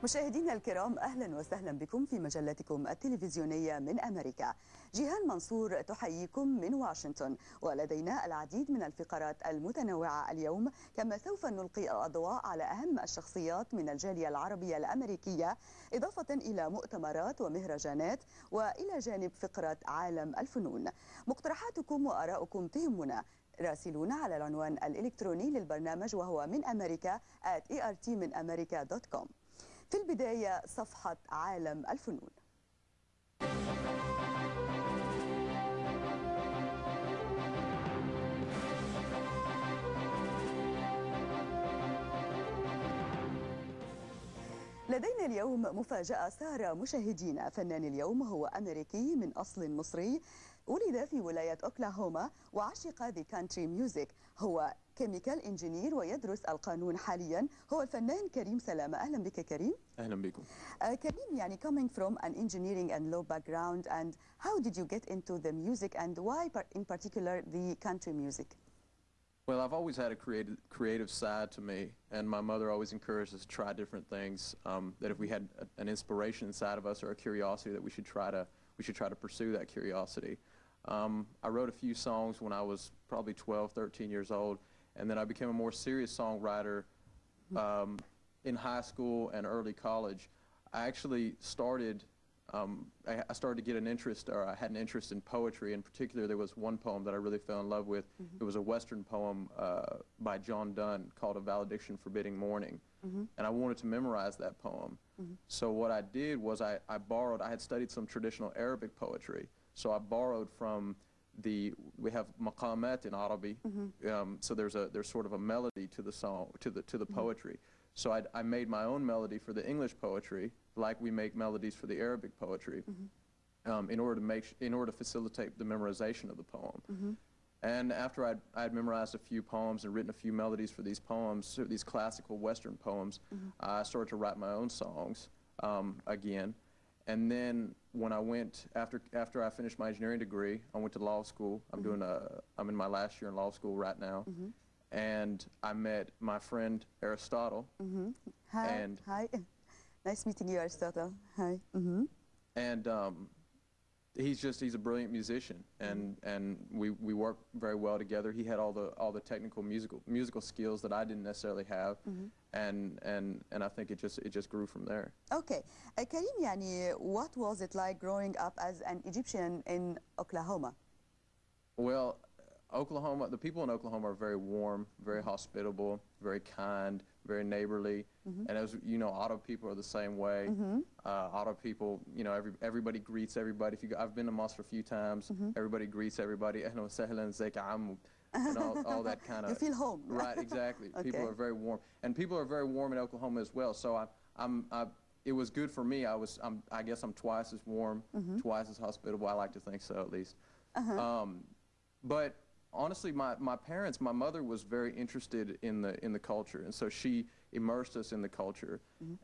مشاهدينا الكرام، أهلا وسهلا بكم في مجلتكم التلفزيونية من أمريكا. جيهان منصور تحييكم من واشنطن، ولدينا العديد من الفقرات المتنوعة اليوم، كما سوف نلقي الأضواء على أهم الشخصيات من الجالية العربية الأمريكية، إضافة إلى مؤتمرات ومهرجانات، وإلى جانب فقرة عالم الفنون. مقترحاتكم وآراؤكم تهمنا، راسلونا على العنوان الإلكتروني للبرنامج وهو من أمريكا @ertminamerica.com. في البداية صفحة عالم الفنون. لدينا اليوم مفاجأة سارة مشاهدينا. فنان اليوم هو أمريكي من أصل مصري، ولد في ولاية أوكلاهوما وعشق ذا كانتري ميوزك. هو كيميكال انجينير ويدرس القانون حاليا. هو الفنان كريم سلامة. أهلا بك كريم. أهلا بكم. كريم، يعني coming from an engineering and law background, and how did you get into the music and why in particular the country music? Well, I've always had a creative side to me, and my mother always encouraged us to try different things. That if we had an inspiration inside of us or a curiosity, that we should try to pursue that curiosity. I wrote a few songs when I was probably 12, 13 years old, and then I became a more serious songwriter in high school and early college. I actually started. I started to get an interest, or I had an interest in poetry. In particular, there was one poem that I really fell in love with. It was a Western poem by John Donne called A Valediction Forbidding Mourning. And I wanted to memorize that poem. So what I did was I had studied some traditional Arabic poetry. So I borrowed from we have maqamat in Arabi. So there's sort of a melody to the song, to the poetry. So I made my own melody for the English poetry, like we make melodies for the Arabic poetry, in order to facilitate the memorization of the poem. And after I'd memorized a few poems and written a few melodies for these poems, these classical Western poems, I started to write my own songs again. And then when I went, after I finished my engineering degree, I went to law school. I'm in my last year in law school right now. And I met my friend Aristotle. Hi. And Hi. Nice meeting you, Aristotle. Hi. And he's a brilliant musician, and we work very well together. He had all the technical musical skills that I didn't necessarily have, and I think it just grew from there. Okay. Karim, يعني what was it like growing up as an Egyptian in Oklahoma? Well, Oklahoma, the people in Oklahoma are very warm, very hospitable, very kind, very neighborly, and as you know, Otto people are the same way. Otto people, you know, everybody greets everybody. I've been to Moscow a few times. Everybody greets everybody. And all that kind of. You feel home. Right, exactly. Okay. People are very warm, and people are very warm in Oklahoma as well. So it was good for me. I guess I'm twice as warm, twice as hospitable. I like to think so, at least. But honestly, my parents, my mother was very interested in the culture, and so she immersed us in the culture,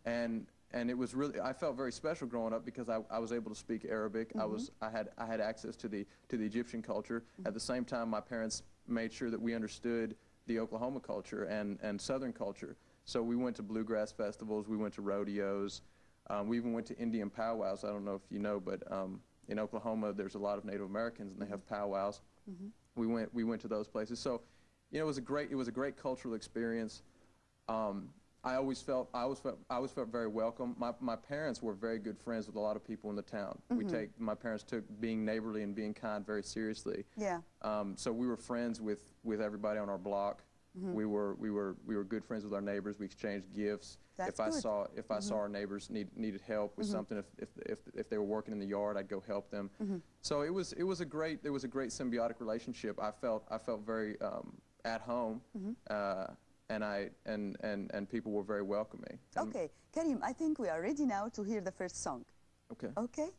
and it was really, I felt very special growing up because I was able to speak Arabic. I had access to the Egyptian culture. At the same time, my parents made sure that we understood the Oklahoma culture and Southern culture. So we went to bluegrass festivals, we went to rodeos, we even went to Indian powwows. I don't know if you know, but in Oklahoma there's a lot of Native Americans, and they have powwows. We went to those places. So, you know, it was a great cultural experience. I always felt very welcome. My parents were very good friends with a lot of people in the town. My parents took being neighborly and being kind very seriously. Yeah. So we were friends with everybody on our block. We were good friends with our neighbors. We exchanged gifts. That's if I saw our neighbors needed help with something, if they were working in the yard, I'd go help them. So there was a great symbiotic relationship. I felt very at home, and people were very welcoming. Okay, Karim, I think we are ready now to hear the first song. Okay. Okay.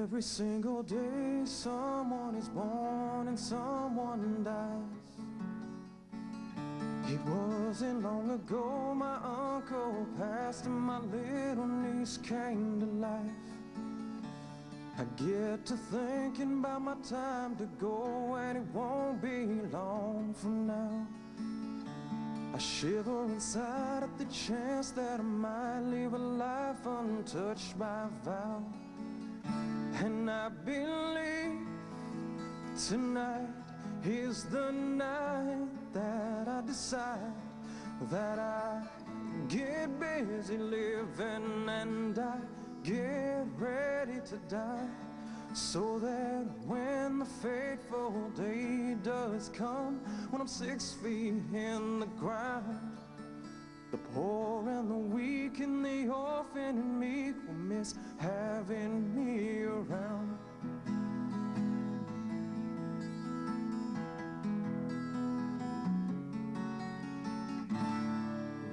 Every single day someone is born and someone dies. It was Wasn't long ago my uncle passed and my little niece came to life. I get to thinking about my time to go and it won't be long from now. I shiver inside at the chance that I might live a life untouched by a vow. And I believe tonight is the night that I decide that I get busy living and I get ready to die, so that when the fateful day does come, when I'm 6 feet in the ground, the poor and the weak and the orphan and meek will miss having me around.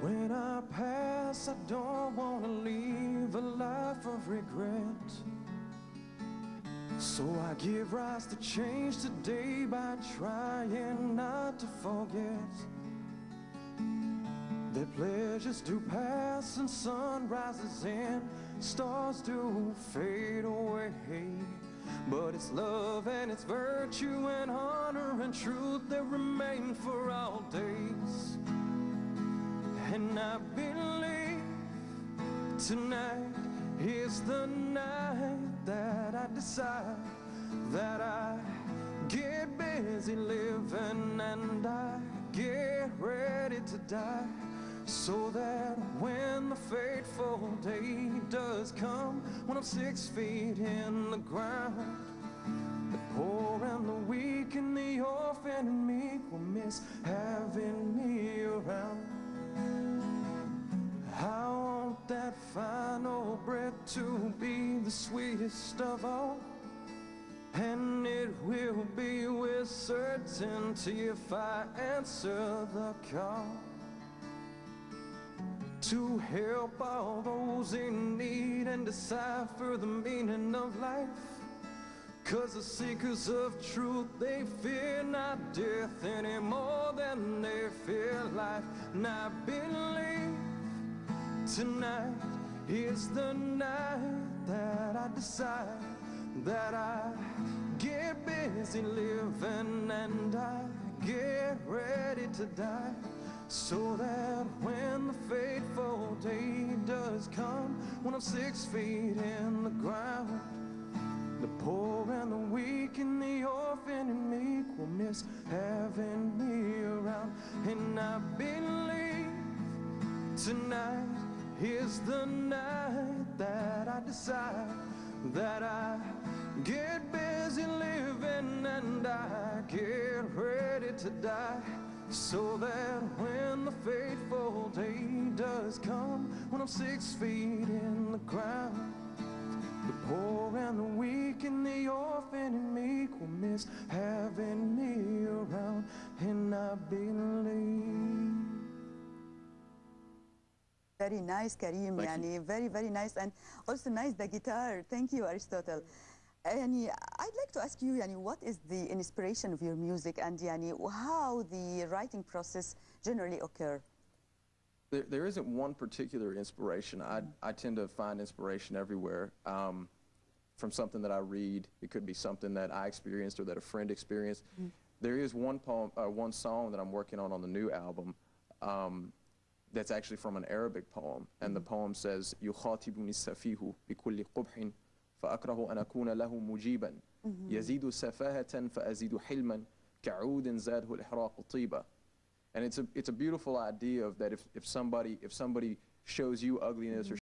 When I pass, I don't want to leave a life of regret, so I give rise to change today by trying not to forget that pleasures do pass and sun rises and stars do fade away, but it's love and it's virtue and honor and truth that remain for all days. And I believe tonight is the night that I decide that I get busy living and I get ready to die, so that when the fateful day does come, when I'm 6 feet in the ground, the poor and the weak and the orphan and meek will miss having me around. I want that final breath to be the sweetest of all, and it will be with certainty if I answer the call to help all those in need and decipher the meaning of life. 'Cause the seekers of truth, they fear not death any more than they fear life. And I believe tonight is the night that I decide that I get busy living and I get ready to die, so that when the fateful day does come, when I'm 6 feet in the ground, the poor and the weak and the orphan and meek will miss having me around. And I believe tonight is the night that I decide that I get busy living and I get ready to die, so that when the fateful day does come, when I'm 6 feet in the ground, the poor and the weak and the orphan and meek will miss having me around. And I believe. Very nice, Karim. Yani, very nice, and also nice the guitar. Thank you, Aristotle. Yani, I'd like to ask you, yani, what is the inspiration of your music, and yani, how the writing process generally occur? There isn't one particular inspiration. I tend to find inspiration everywhere, from something that I read. It could be something that I experienced or that a friend experienced. There is one poem, one song that I'm working on the new album, that's actually from an Arabic poem, and the poem says, يخاطبني السفيه بكل قبح فأكره أن أكون له مجيبا يزيد سفاهة فأزيد حلما كعود زاده الإحراق طيبا. And it's a beautiful idea of that if somebody shows you ugliness or